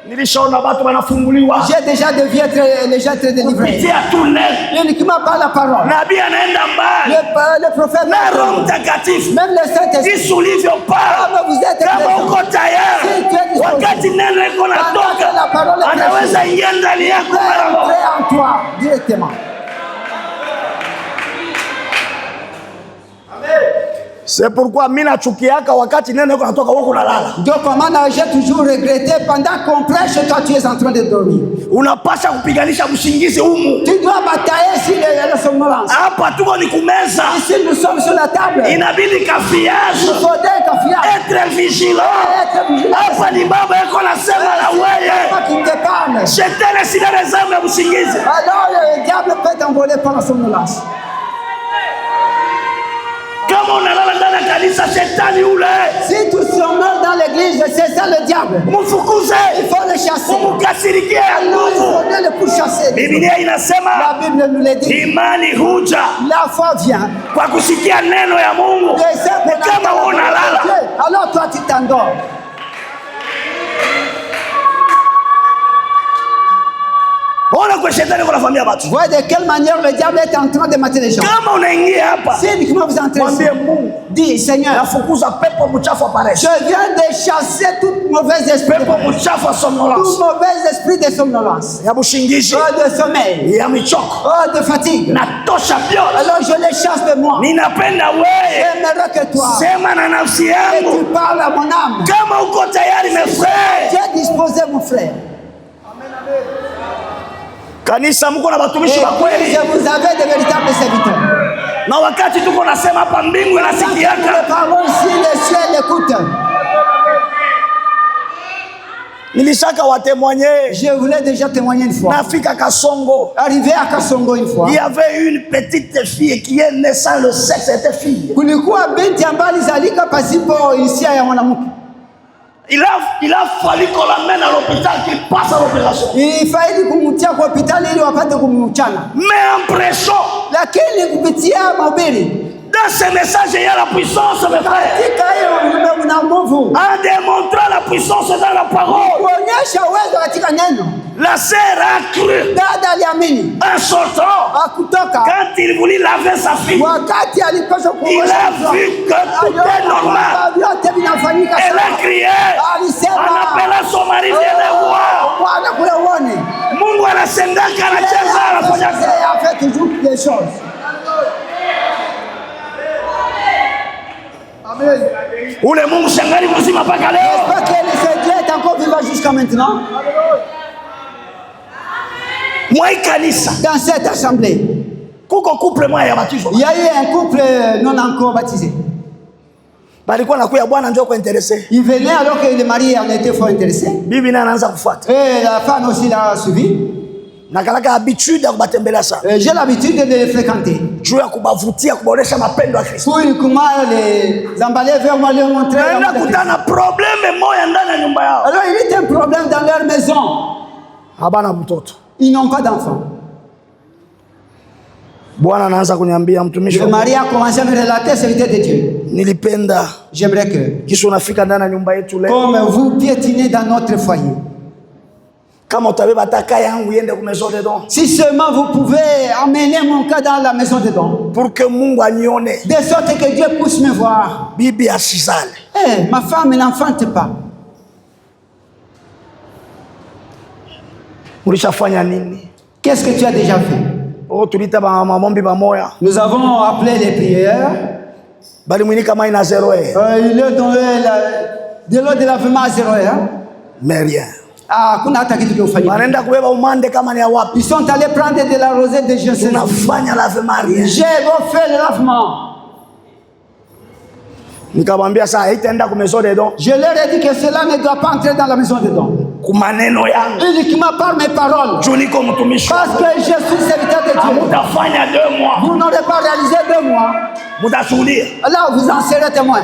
Nilishaona watu wanafunguliwa. J'ai déjà devié être les gens très délivrés. Kupitia tu neno. Et uniquement par la parole. Nabii anaenda mbali. Le prophète, Na Roho Mtakatifu. même le Saint-Esprit, Jinsi ulivyopaa. comme vous êtes Kama présents, uko tayari, wakati neno liko natoka, anaweza ingia ndani yako mara moja. entrer en toi directement. C'est pourquoi mimi nachukiaka wakati neno liko natoka huko unalala. Ndio kwa maana j'ai toujours regretté pendant qu'on prêche, toi tu es en train de dormir. Unapasha kupiganisha usingizi humu. Tu dois batailler sur la somnolence. Hapa tuko ni kumeza. Ici nous sommes sur la table. Inabidi kafiaje. Il faut être confiant. Être vigilant. Être vigilant. Hapa ni baba yako nasema na wewe. Pas qu'il te parle. Shetani sina rezamu ya usingizi. Alors le diable peut t'envoler par la somnolence. Kama unalala ndani ya kanisa, shetani ule Si tu somnoles dans l'église, c'est ça le diable. mfukuze, Il faut le chasser. mkasirikie Alors il nguvu. faut le pourchasser. Biblia inasema La Bible nous le dit. imani huja La foi vient. kwa kusikia neno ya Mungu. De ce qu'on a Kama fait la unalala, parole de Dieu, alors toi tu t'endors. ona kwa shetani kuna famia watu. Voyez de quelle manière le diable est en train de mater les gens. Kama unaingia hapa, Si uniquement vous entrez mwambie ici, Mungu, dis Seigneur, nafukuza pepo mchafu apareshe. je viens de chasser tout mauvais esprit, Pepo mchafu wa tout somnolence, mauvais esprit de somnolence, ya bushingishi, de sommeil, ya michoko. de fatigue. Natosha vyote. Alors je les chasse de moi. Ninapenda wewe. J'aimerais que toi, Sema na nafsi et yangu. tu parles à mon âme. Kama uko tayari mes frères. J'ai disposé mon frère. Kanisa mko na watumishi Et wa kweli. je vous avais de véritables serviteurs. Na wakati tuko nasema hapa mbingu Nous inasikiaka. parlons ici, les cieux l'écoutent. Nilishaka watemwanyer. Je voulais déjà témoigner une fois. Nafika Kasongo. Arrivé à Kasongo une fois, Il y avait une petite fille qui est née sans le sexe, était fille. kulikuwa binti ambaye alizalika pasipo hisia ya mwanamke. Il a fallu qu'on l'amène à l'hôpital, qu'il passe à l'opération. Ilifaidi kumtia kwa hospitali ili wapate kumchana, Mais en prêchant, lakini kupitia mahubiri dans ce message, il y a la puissance, mes frères. katika hiyo ujumbe una nguvu, En démontrant la puissance dans la parole, kuonyesha uwezo katika neno. la sœur a cru. Dada aliamini, En sortant, akutoka quand il voulut laver sa fille, wakati alipaswa il a vu que tout est normal. vyote vinafanyika Elle a sawa. crié Alisema, en appelant son mari, viens le voir. Bwana kule uone. Mungu anasendaka anacheza anafanya kazi. Il a fait toujours des choses. Amen. Ule Mungu shangali mzima mpaka leo. J'espère que ce Dieu est encore vivant jusqu'à maintenant. Mwa kanisa Dans cette assemblée, kuko couple moja ya batizo. il y a eu un couple non encore baptisé. Balikuwa nakuya bwana njoo kuinteresse. Il venait alors que le mari en était fort intéressé. Bibi naye anaanza kufuata. Et la femme aussi l'a suivi. Na kalaka habitude ya kubatembelea sana. J'ai l'habitude de les fréquenter. Juu ya kubavutia kuboresha mapendo ya Kristo. Pour comment les emballer vers moi, leur montrer. Na kutana probleme moja ndani ya nyumba yao. Alors il y a un problème dans leur maison. Habana mtoto. Ils n'ont pas d'enfant. Bwana anaanza kuniambia mtumishi. Le mari a commencé à me relater la vérité de Dieu. Nilipenda J'aimerais que, kisha unafika ndani ya nyumba yetu leo. comme vous piétinez dans notre foyer, Kama utabeba taka yangu iende kwa maison de don. si seulement vous pouvez emmener mon cas dans la maison de don, Pour que Mungu anione. de sorte que Dieu puisse me voir. Bibi asizale. Eh, ma femme n'enfante pas. Ulishafanya nini? Qu'est-ce que tu as déjà fait? Oh, tulita ba mamombi bamoya. Nous avons appelé les prières. Bali mwinika mai na 0. Il est dans de l'eau de lavement à 0 heure. Mais rien. Ah, kuna hata kitu kufanyika. Wanaenda kubeba umande kama ni wapi. Ils sont allés prendre de la rosée de Jésus. Unafanya lavement rien. J'ai fait le lavement. Nikamwambia saa haitaenda kwa maison des dons. Je leur ai dit que cela ne doit pas entrer dans la maison des dons. Kumaneno yangu. Uniquement par mes paroles. Juniko mtumishi. Parce que je suis serviteur de Dieu. Mutafanya 2 mois. Vous n'aurez pas réalisé 2 mois. Mutashuhudia. Là, vous en serez témoin.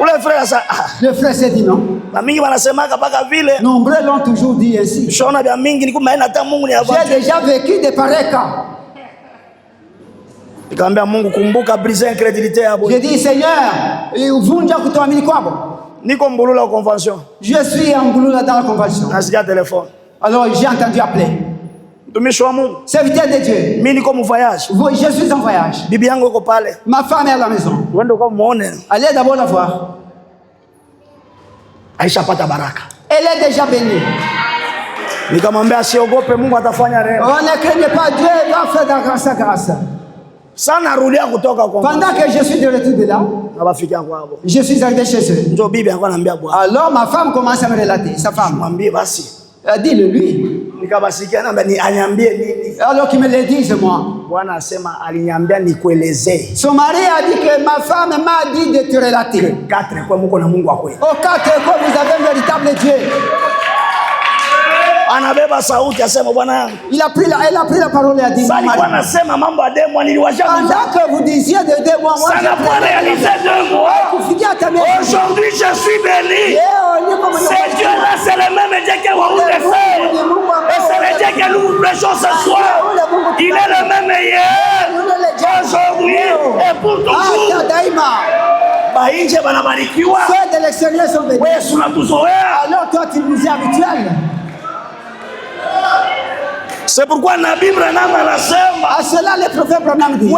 Ule frère ça. Le frère s'est dit non. Na mingi wanasemaka paka vile. Nombreux l'ont toujours dit ainsi. Shona bya mingi ni kumaina hata Mungu ni hapa. J'ai déjà vécu de pareils cas. Nikamwambia Mungu kumbuka briser incrédulité yabo. J'ai dit Seigneur, vunja kutoamini kwako. Niko Mbulula convention. Je suis en Mbulula dans la convention. Nasikia téléphone. Alors j'ai entendu appeler. Mtumishi wa Mungu. Serviteur de Dieu. Mimi niko mu voyage. Je suis en voyage. Bibi yangu iko pale. Ma femme est à la maison. Wende kwa muone. Allez d'abord la voir. Aisha pata baraka. Elle est déjà bénie. Nikamwambia asiogope, Mungu atafanya rehema. On ne craigne pas, Dieu va faire de grâce. Sana rudia kutoka kwa. Pendant que je suis de retour de là, abafikia kwao. Je suis arrivé chez eux. Ndio bibi alikuwa anambia bwana. Alors ma femme commence à me relater, sa femme. Mwambie basi. Dis-le lui. Nikabasikia namba ni anyambie nini? Alors qu'il me le dise moi. Bwana asema aliniambia nikuelezee. Son mari a dit que ma femme m'a dit de te relater. 4 kwa Mungu na Mungu wa kweli. Au 4 quoi vous avez un véritable Dieu. Anabeba sauti asema bwana yangu. Elle a pris la parole et a dit Sasa bwana anasema mambo ya demo niliwasha. Pendant que vous disiez de 2 mois, moi ça n'a pas réalisé 2 mois. Aujourd'hui je suis béni. C'est Dieu là, c'est le même Dieu que vous le fait. Et c'est le Dieu que nous prêchons ce soir. Il est le même hier, aujourd'hui et pour toujours. Bainje banabarikiwa. Ceux de l'extérieur sont bénis. Wewe unatuzoea. Alors toi tu nous es habituel. C'est pourquoi la Bible anasema à cela le prophète Branham dit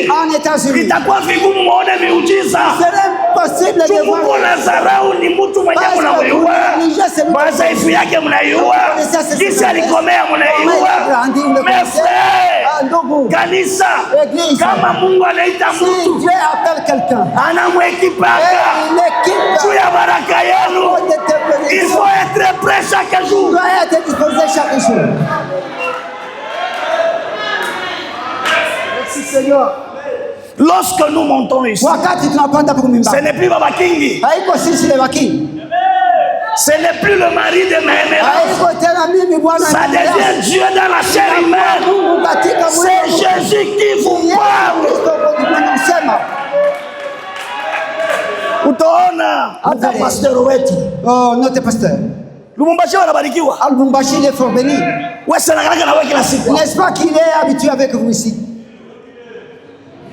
en États-Unis itakuwa vigumu muone miujiza. C'est impossible de voir. Mungu Lazarau ni mtu mwenye mnamjua. Madhaifu yake mnaiua. Jinsi alikomea mnaiua. Mes frères, kanisa kama Mungu anaita mtu, si Dieu appelle quelqu'un, anamwekipaka juu ya baraka yenu. Il faut être prêt chaque jour. Il doit être disposé chaque jour. Merci Seigneur. Lorsque nous montons ici, ce n'est plus Baba Kingi. Ce n'est plus le mari de Méhéméra. Ça devient Dieu dans la chair humaine. C'est Jésus qui vous parle. Utaona hata pasteur wetu. Oh, notre pasteur. Lubumbashi wanabarikiwa. Lubumbashi il est fort béni. Wewe sana kaka na wewe kila siku. N'est-ce pas qu'il est habitué avec vous ici?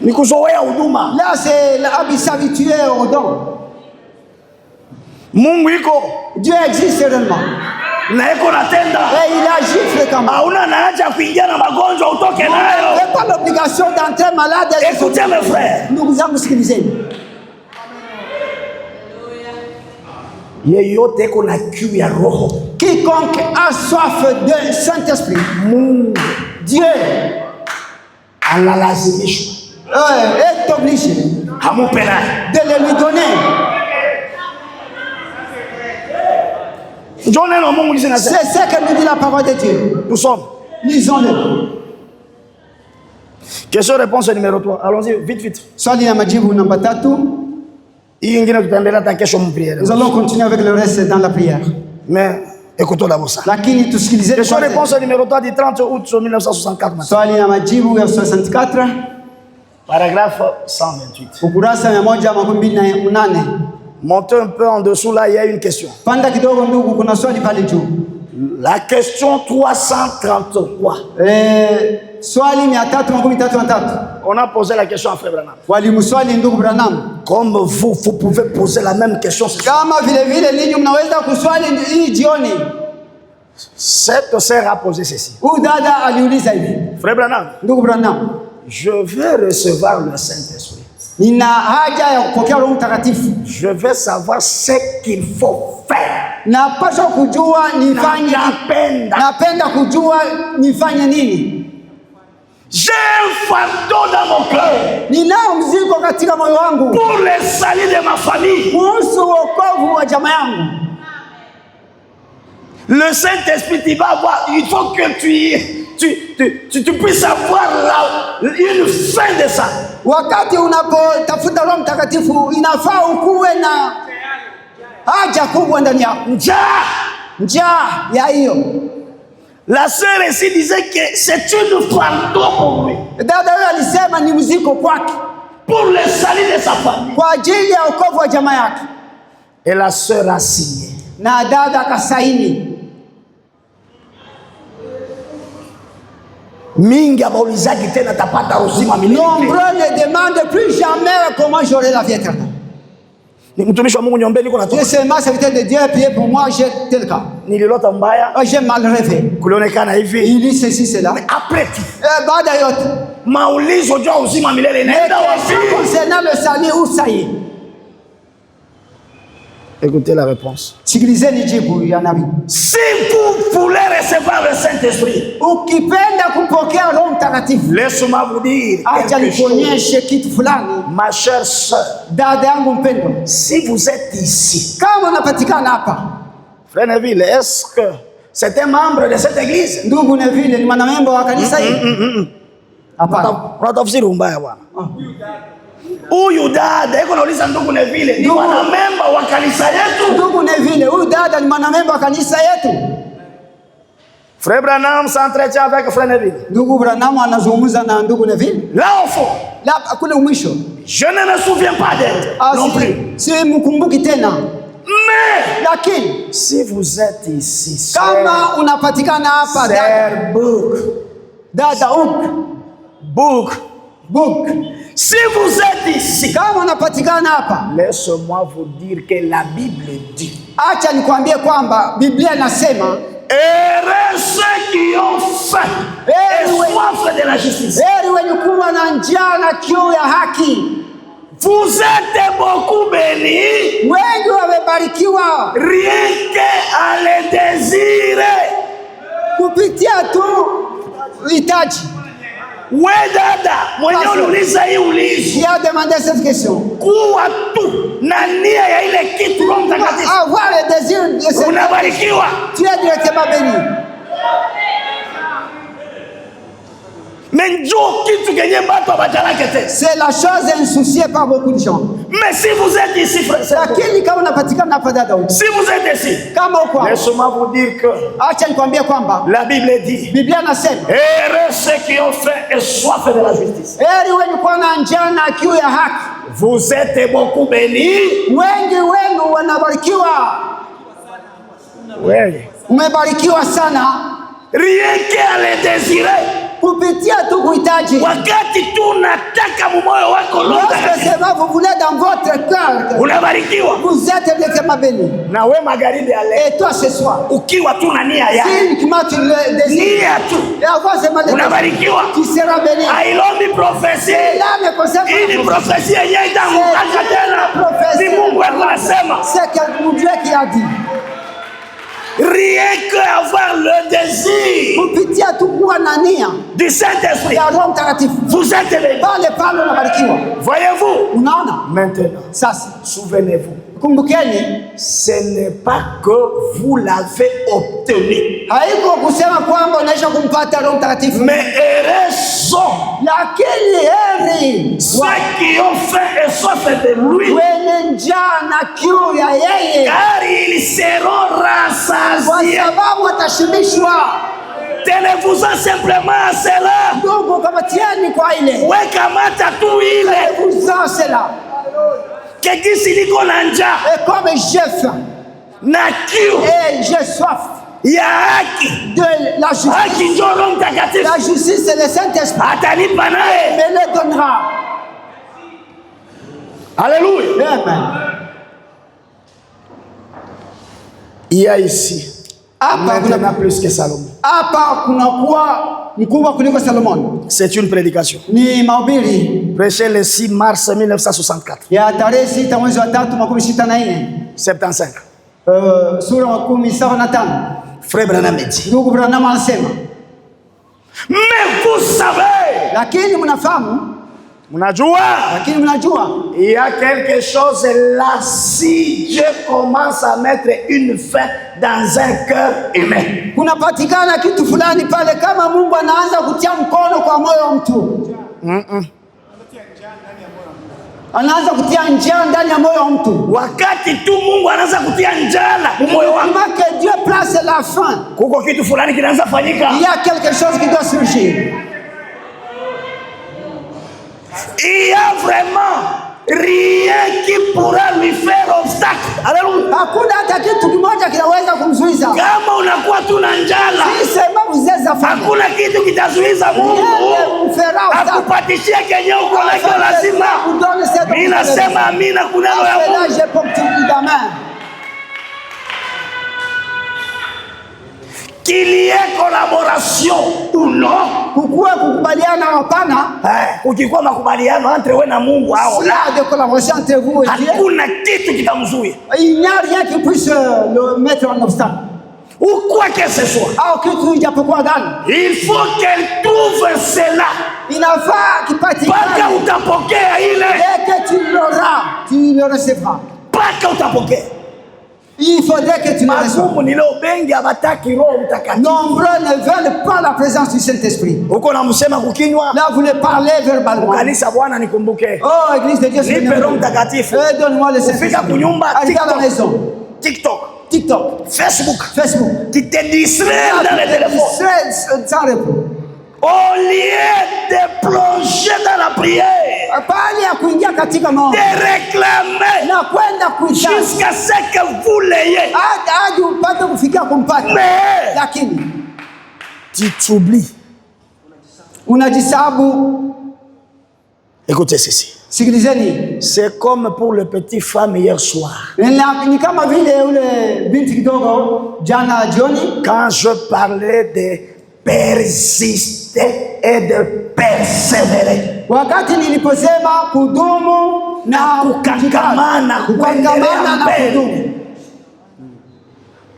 Ni kuzoea huduma. Là c'est s'habituer au don. Mungu iko. Dieu existe réellement. Na iko natenda. Et il agit fréquemment. Hauna haja kuingia na magonjwa utoke nayo. Il n'y a pas l'obligation d'entrer malade. Écoutez mes frères. Nous vous avons msikilizeni. Yeyote iko na kiu ya roho. Quiconque a soif de Saint-Esprit. Mungu. Dieu analazimishwa. Est obligé de le lui donner. C'est ce que nous dit la parole de Dieu. Nous sommes. Lisons-le. Question-réponse numéro 3. Allons-y, vite. Swali na majibu namba 3. Nous allons continuer avec le reste dans la prière. Mais écoutons d'abord ça. Lakini tusikilize. Question-réponse numéro 3 du 30 août 1964. Swali na majibu ya 64. Paragraphe 128. Ukurasa 128. Montez un peu en dessous, là, il y a une question. Panda kidogo ndugu, kuna swali pale juu. La question 333. Swali 333. On a posé la question à Frère Branham. Walimswali ndugu Branham. Comme vous pouvez poser la même question. Kama vile ninyi mnaweza kuswali hii jioni. Cette sœur a posé ceci. Dada aliuliza hivi. Frère Branham. Ndugu Branham. Je vais recevoir le Saint-Esprit. Nina haja ya kupokea Roho Mtakatifu. Je vais savoir ce qu'il faut faire. Napaswa kujua nifanye. Napenda kujua nifanye nini. J'ai un fardeau dans mon cœur. Ninao mzigo katika moyo wangu. Pour le salut de ma famille. Kuhusu wokovu wa jamaa yangu. Le Saint-Esprit, il va voir. Il faut que tu puisses avoir une fin de ça. Wakati unapotafuta Roho Mtakatifu inafaa ukuwe na haja kubwa ndani yako, njaa ya hiyo. La sœur ici disait que c'est une fardeau pour lui. Dada huyo alisema ni mzigo kwake, pour le salut de sa famille. Kwa ajili ya wokovu wa jamaa yake. Et la sœur a signé. Na dada akasaini. Mingi abaulizaki tena tapata uzima milele. Nombreux ne demandent plus jamais comment j'aurai la vie éternelle. Ni mtumishi wa Mungu niombe niko natoka. Je sais ma serviteur de Dieu prier pour moi, j'ai tel cas. Nililota mbaya. J'ai mal rêvé. Kulionekana hivi. Il dit ceci cela. Mais après tout. Baada yote. Maulizo juu uzima milele inaenda wapi? Concernant le salut où ça y est. Écoutez la réponse. Sikilizeni jibu ya nabii. Si vous voulez recevoir le Saint-Esprit, ukipenda kupokea Roho Mtakatifu, laisse-moi vous dire acha nikuonyeshe kitu fulani. Ma chère sœur, dada yangu mpendwa, si vous êtes ici, kama unapatikana hapa, Frère Neville, est-ce que c'est un membre de cette église? Ndugu Neville ni mwanamemba wa kanisa hili? Hapana. Unatafsiri mbaya bwana. Huyu dada iko nauliza ndugu Neville ni mwanamemba wa kanisa yetu. Ndugu Neville, huyu dada ni mwanamemba wa kanisa yetu. Frère Branham s'entretient avec Frère Neville. Ndugu Branham anazungumza na ndugu Neville. Là au fond. Là kule mwisho. Je ne me souviens pas d'elle. Non plus. Si mkumbuki tena. Mais lakini si vous êtes ici, kama unapatikana hapa dada dada book. Si vous êtes ici, kama unapatikana hapa, laisse-moi vous dire que la Bible dit. Acha nikwambie kwamba Biblia inasema heureux ceux qui ont faim et soif de la justice. Heri wenye kuwa na njaa na kiu ya haki. Vous êtes beaucoup bénis. Wengi wamebarikiwa. Rien qu'à le désirer. Kupitia tu hitaji. We dada, mwenye uliuliza hii ulizo. Qui a demandé cette question? Kuwa tu na nia ya ile kitu Roho Mtakatifu. Avoir le désir de ce. Unabarikiwa. Tu es directement béni. C'est la chose insouciée par beaucoup de gens. Mais si vous êtes ici, frère, si vous êtes ici, laissez-moi vous dire que la Bible dit heureux ceux qui ont faim et soif de la justice. Vous êtes beaucoup bénis. Umebarikiwa sana. Rien qu'à le désirer. Kupitia tu kuhitaji. Wakati tu unataka moyo wako vous voulez dans votre cœur. Unabarikiwa. Vous êtes directement béni. Na wewe magharibi ya leo. Et toi ce soir. Ukiwa tu na nia yako. Uniquement tu le désires. Nia tu. Unabarikiwa. Tu seras béni. Hailombi prophecy. Hii ni prophecy yenyewe itamkaka tena. Ni Mungu anasema. C'est que Dieu qui a dit. Rien qu'avoir le désir du Saint-Esprit, vous êtes bénis. Voyez-vous, maintenant, souvenez-vous, ce n'est pas que vous l'avez obtenu, mais heureux sont ceux qui ont faim et soif de lui, car ils seront rassasiés. Tenez-vous-en simplement à cela. Wekamata tu ile. Kekisi liko na njaa. Et comme j'ai faim. Na kiu. Et j'ai soif. Ya haki. De la justice. Haki ndio Roho Mtakatifu. La justice c'est le Saint-Esprit. Atanipa naye. Me le donnera. Alléluia. Amen. Il y a ici. Maintenant plus que Salomon. C'est une prédication. Ni mahubiri. Prêché le 6 mars 1964. Ya tarehe 6 mwezi wa 3 1964. 75. Sura ya 15. Frère Branham dit. Ndugu Branham anasema. Mais vous savez. Lakini mnafahamu Lakini mnajua il y a quelque chose là si Dieu commence à mettre une fin dans un cœur humain. kunapatikana kitu fulani pale, kama Mungu anaanza kutia mkono kwa moyo wa mtu. Anaanza kutia njaa ndani ya moyo wa mtu. Wakati tu Mungu anaanza kutia njala moyo wako, que Dieu place la faim, kuko kitu fulani kinaanza fanyika. il y a quelque chose qui doit surgir. Il y a vraiment rien qui pourra lui faire obstacle. Alléluia. Hakuna hata kitu kimoja kinaweza kumzuiza. Kama unakuwa tu na njala, hakuna kitu kitazuiza Mungu akupatishie kenye uko nacho. Lazima mimi nasema amina kuna roho ya Mungu. Qu'il y ait collaboration ou non, kukuwe kukubaliana hapana. Ukikuwa makubaliano entre wewe na Mungu au la de collaboration entre vous et Dieu, hakuna kitu kitamzuia. Il n'y a rien qui puisse le mettre en obstacle. Ou quoi que ce soit. Au kitu ijapokuwa gani. Il faut qu'elle trouve cela. Inafaa kipatikane. Paka utapokea ile. Et que tu l'auras, tu le recevras. Paka utapokea. Il faudrait que tu le reçoives. Nombreux ne veulent pas la présence du Saint-Esprit. Là, vous le parlez verbalement. Oh, Église de Dieu, donne-moi le Saint-Esprit. Arrive à la maison. TikTok, Facebook. Tu te distrais dans le téléphone. Sans repos. Au lieu de plonger dans la prière, de réclamer jusqu'à ce que vous l'ayez. Mais tu t'oublies. Écoutez ceci. C'est comme pour le petit femme hier soir. Quand je parlais de persister et de persévérer. Wakati niliposema kudumu na kukangamana na kudumu.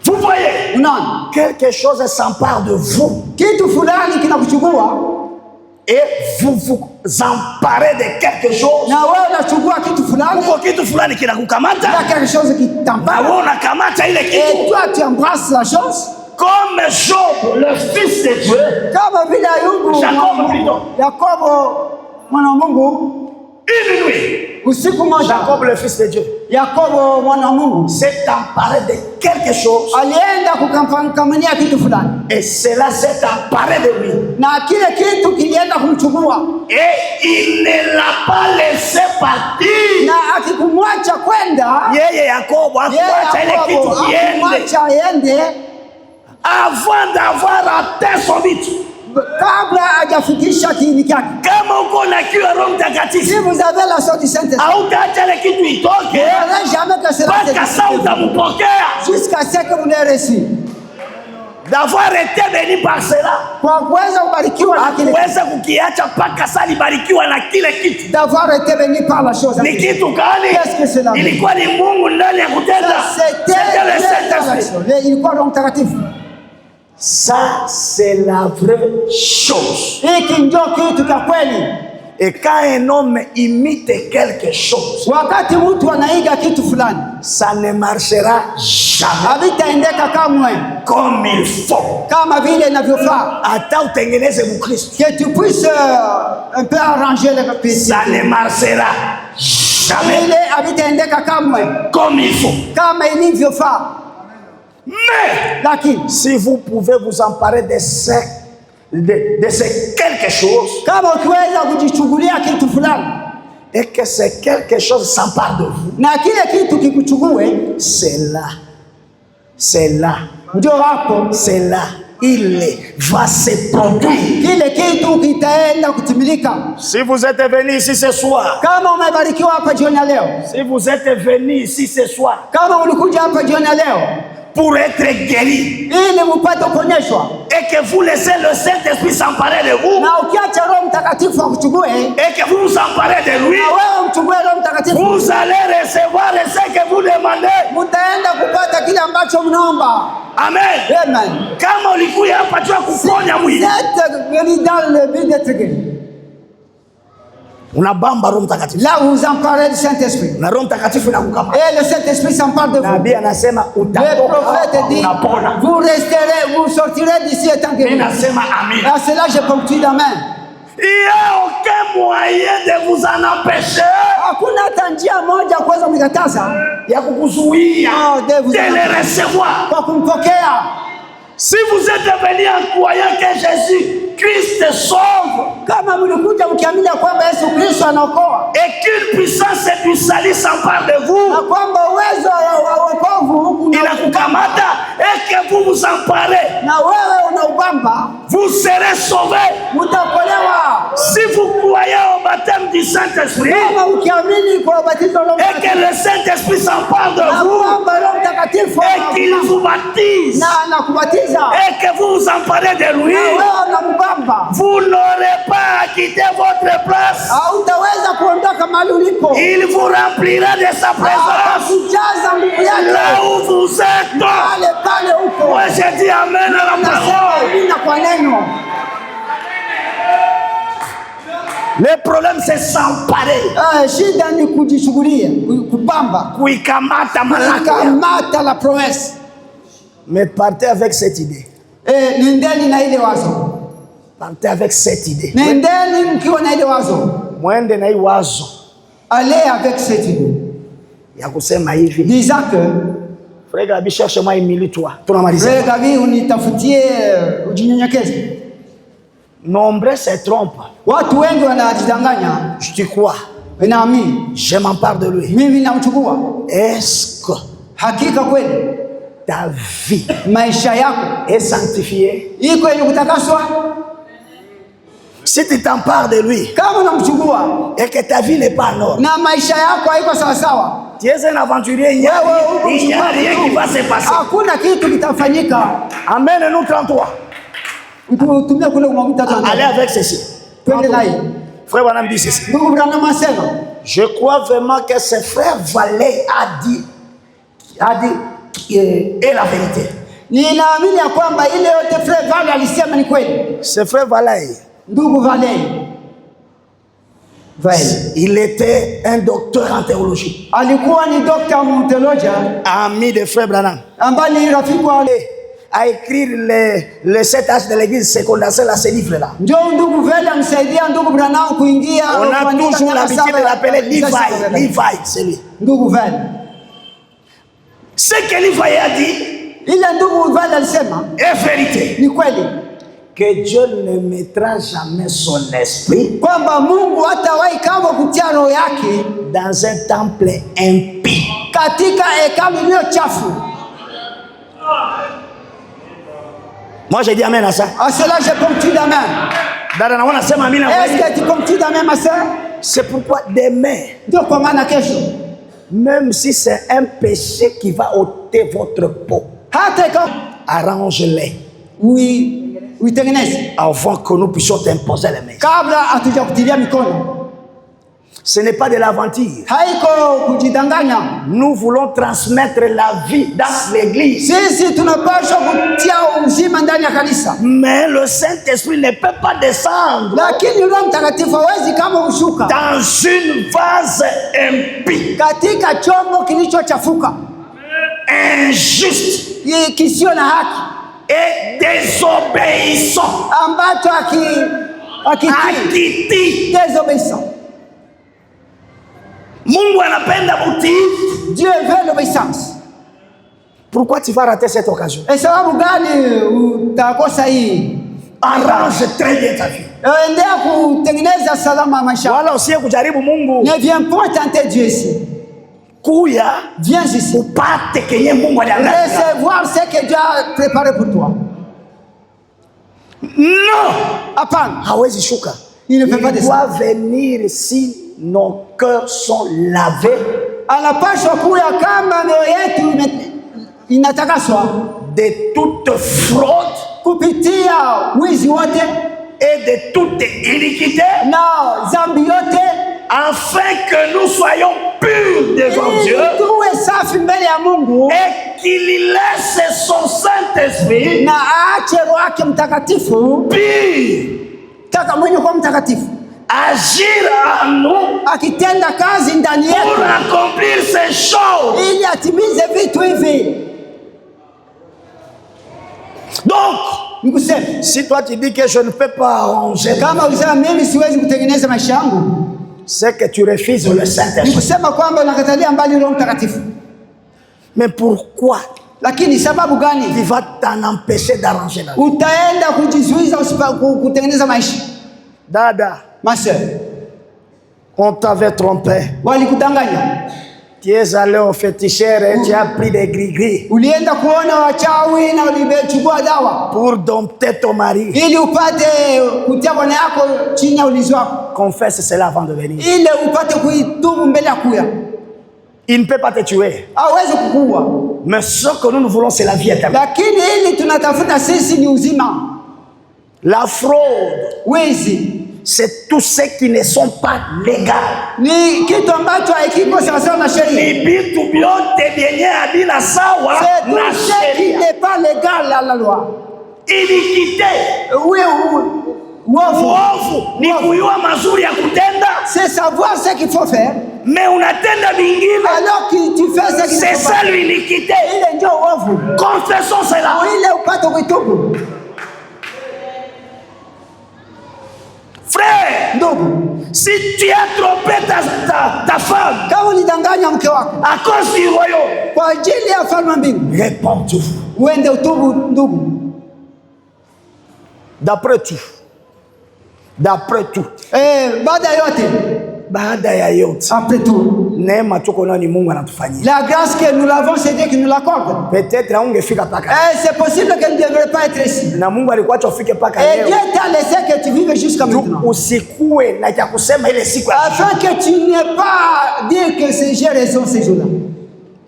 Vous voyez, non, quelque chose s'empare de vous. Kitu fulani kinakuchukua et vous vous emparez de quelque chose. Na wewe unachukua kitu fulani. Uko kitu fulani kinakukamata. Na quelque chose qui t'empare. Na wewe unakamata ile kitu. Et toi tu embrasses la chose. Comme Job, le fils de Dieu. Kama vile Ayubu. Jacob plutôt. Yakobo mwana wa Mungu. Une nuit. Usiku moja. Jacob le fils de Dieu. Yakobo mwana wa Mungu s'est emparé de quelque chose. Alienda kukamania kitu fulani. Et cela s'est emparé de lui. Na kile kitu kilienda kumchukua. Et il ne l'a pas laissé partir. Na akikumwacha kwenda. Yeye Yakobo akuacha ile kitu kiende. Avant d'avoir atteint son but. Kabla hajafikisha kiini chake. Kama uko na kiwa Roho Mtakatifu, si vous avez la sorte du Saint-Esprit, hautaacha ile kitu itoke mpaka saa utampokea, jusqu'à ce que vous l'ayez reçu. D'avoir été béni par cela, kwa kuweza kubarikiwa na kile, kuweza kukiacha mpaka saa libarikiwa na kile kitu. D'avoir été béni par la chose. Ni kitu gani? Qu'est-ce que c'est là? Ilikuwa ni Mungu ndani ya kutenda. C'était le Saint-Esprit. Ilikuwa Roho Mtakatifu. Ça, c'est la vraie chose. Et quand un homme imite quelque chose, ça ne marchera jamais comme il faut. Attends, que tu puisses un peu arranger les pièces. Ça ne marchera jamais comme il faut. Mais si vous pouvez vous emparer de ce quelque chose, et que ce quelque chose s'empare de vous, c'est là, il va se produire. Si vous êtes venu ici ce soir, si vous êtes venu ici ce soir, pour être guéri, et que vous laissez le Saint-Esprit s'emparer de vous, et que vous vous emparez de lui, vous allez recevoir ce que vous demandez. Amen. Kama ulikuja hapa tu kuponya mwili, unabamba Roho Mtakatifu. Là où vous emparez du Saint-Esprit. Na Roho Mtakatifu inakukamata. Et le Saint-Esprit s'empare de vous. Nabii anasema utatoka. Le prophète dit, vous resterez, vous sortirez d'ici étant guéris. Ninasema amen. À cela je ponctue d'amen. Il n'y a aucun moyen de vous en empêcher. Hakuna hata njia moja kuweza mkataza ya kukuzuia de le recevoir. Kwa kumpokea. Si vous êtes venu en croyant que Jésus Christ sauve, kama mlikuja mkiamini kwamba Yesu Kristo anaokoa, et qu'une puissance du salut s'empare de vous, na kwamba uwezo wa wokovu inakukamata, et que vous vous emparez, na wewe unaubamba, vous serez sauvés. Mtaokolewa. Si vous croyez au baptême du Saint-Esprit, kama ukiamini kwa ubatizo wa Roho et que le Saint-Esprit s'empare de vous, et qu'il vous baptise, na anakubatiza, et que vous vous emparez de lui, vous n'aurez pas à quitter votre place. Il vous remplira de sa présence là où vous êtes. Moi je dis amen à la parole. Le problème c'est s'emparer. Shida ni kujishughulia, kupamba, kuikamata la promesse. Mais partez avec cette idée. Nendeni na ile wazo. Partez avec cette idée. Nendeni mkiwa na ile wazo. Mwende na hii wazo. Allez avec cette idée. Ya kusema hivi. Disant que Frère Gabi, cherche-moi une minute toi. Tunamaliza. Frère Gabi, unitafutie ujinyenyekeze. Nombreux se trompent. Watu wengi wanajidanganya. Je te crois. Naamini. Je m'empare de lui. Mimi namchukua. Est-ce que hakika kweli ta vie, maisha yako est sanctifiée? Iko yenye kutakaswa? Si tu t'empares de lui, kama unamchukua et que ta vie n'est pas en ordre, na maisha yako haiko sawa sawa, tu es un aventurier, il n'y a rien qui va se passer. Hakuna kitu kitafanyika. Amène-nous 33. Tumia kule umakuta tu. Allez avec ceci. Twende naye. Frère Branham dit ceci. Ndugu Branham asema, je crois vraiment que ce frère Valais a dit est la vérité. Ninaamini ya kwamba ile yote frère Valais alisema ni kweli. Ce frère Valais, ndugu Valais, il était un docteur en théologie. Alikuwa ni docteur en théologie. Ami de frère Branham. Ambaye ni rafiki wa à écrire les 7 H de l'église, c'est qu'on a ce livre-là. On a toujours l'habitude de l'appeler Levi, c'est lui. Ce que Levi a dit est vérité. Que Dieu ne mettra jamais son esprit dans un temple impie. Moi je dis amen à ça. À cela je ponctue d'amen. Est-ce que tu ponctues d'amen, ma soeur? C'est pourquoi demain, même si c'est un péché qui va ôter votre peau, arrange-les. Oui, avant que nous puissions t'imposer les mains. Ce n'est pas de l'aventure. Nous voulons transmettre la vie dans l'église. Mais le Saint-Esprit ne peut pas descendre dans une vase impie, injuste et désobéissant. Désobéissant. Mungu anapenda utiifu. Dieu veut l'obéissance. Pourquoi tu vas rater cette occasion? Et sababu gani utakosa hii? Arrange très bien ta vie. Endea kutengeneza salama maisha. Wala usiye kujaribu Mungu. Ne viens pas tenter Dieu ici. Kuya, viens ici. Upate kenye Mungu aliandaa. Recevoir ce que Dieu a préparé pour toi. Non. Hapana. Hawezi shuka. Il ne peut pas descendre. Il doit venir ici. Nos cœurs sont lavés. De toute fraude et de toute iniquité, afin que nous soyons purs devant Dieu et qu'il laisse son Saint-Esprit pur agir en nous, akitenda kazi ndani yetu pour accomplir ces choses. ili atimize vitu hivi. Donc, si toi tu dis que je ne peux pas arranger, kama unasema mimi siwezi kutengeneza maisha yangu, c'est que tu refuses le Saint-Esprit. Kusema kwamba unakatalia mbali Roho Mtakatifu. Mais pourquoi? Lakini sababu gani? Il va t'en empêcher d'arranger la vie. Utaenda kujizuiza kutengeneza maisha. Dada, ma sœur, on t'avait trompé. Walikudanganya. Tu es allé au féticheur et tu as pris des gris-gris. Ulienda kuona wachawi na ulibechukua dawa pour dompter ton mari. Ili upate kutia bwana yako chini ya ulinzi wako. Confesse cela avant de venir. Ili upate kuitubu mbele ya kuya. Il ne peut pas te tuer. Hawezi kukuua. Mais ce que nous voulons c'est la vie éternelle. Lakini ili tunatafuta sisi ni uzima. La fraude, wizi, c'est tous ceux qui ne sont pas légaux. Ni kitu ambacho haikiko sawa na sheria. Ni vitu vyote vyenye havina sawa na sheria. Qui n'est pas légal à la loi. Iniquité. Oui. Uovu ni kujua mazuri ya kutenda. C'est savoir ce qu'il faut faire. Mais unatenda vingine. Alors que tu fais ce qu'il faut faire. C'est ça l'iniquité. Ile ndio uovu. Confessons cela. Ile upate kuitubu. Frère, si tu as trompé ta femme, kama ulidanganya mke wako à cause du royaume, kwa ajili ya falme mbingu, réponds-vous. Uende utubu ndugu. D'après tout. Baada ya yote. Après tout. Neema tuko nayo ni Mungu anatufanyia. La grâce que nous l'avons, c'est Dieu qui nous l'accorde. Peut-être haungefika paka. C'est possible que ne devrait pas être ici. Na Mungu alikuacha ufike paka leo. Et Dieu t'a laissé que tu vives jusqu'à maintenant. Usikue na cha kusema ile siku. Afin que tu n'aies pas dire que j'ai raison ces jours-là.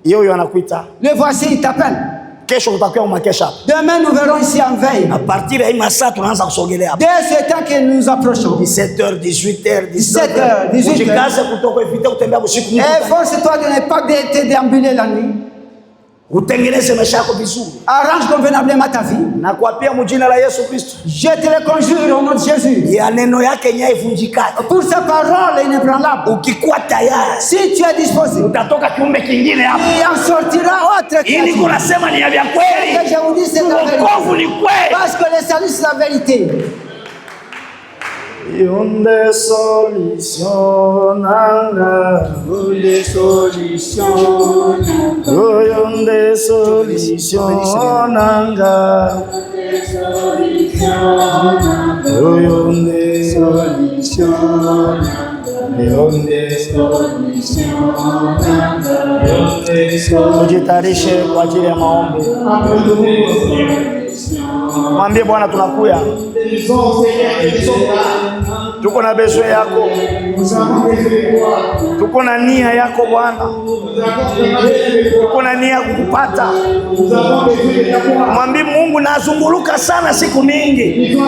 Yo anakuita. Le voici, il t'appelle. Kesho utakuwa umakesha. Demain nous verrons ici en veille. À partir de masaa tunaanza kusogelea hapa. Dès ce temps que nous approchons. 17h, 18h, 17h, 18h. Ujikaze kutoka evite kutembea usiku. Efforce-toi de ne pas te déambuler la nuit. Utengeneze maisha yako vizuri. Arrange convenablement ta vie. Na kwa pia mjina la Yesu Kristo. Je te le conjure au nom de Jésus. Ya neno yake haivunjikaje. Pour sa parole inébranlable. Ukikuwa tayari. Si tu es disposé. Utatoka kiumbe kingine hapo. Il en sortira autre que. Ili kunasema ni ya kweli. Je vous dis c'est la vérité. Wokovu ni kweli. Parce que le salut c'est la vérité. Yonde solution nanga, yonde solution nanga, yonde solution nanga, yonde solution nanga. Ujitayarishe kwa ajili ya maombi. Mwambie Bwana tunakuya. Tuko na besoin yako. Tuko na nia yako Bwana. Tuko na nia kukupata. Mwambie Mungu nazunguluka sana siku mingi.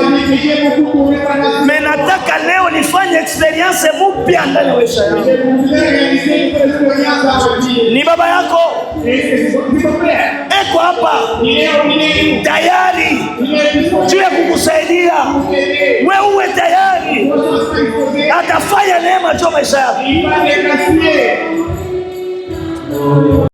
Nataka leo nifanye experience mpya ndani ya maisha yangu. Ni baba yako. Eko hapa. Tayari. Juu ya kukusaidia. Wewe uwe tayari. Atafanya neema juu ya maisha yako.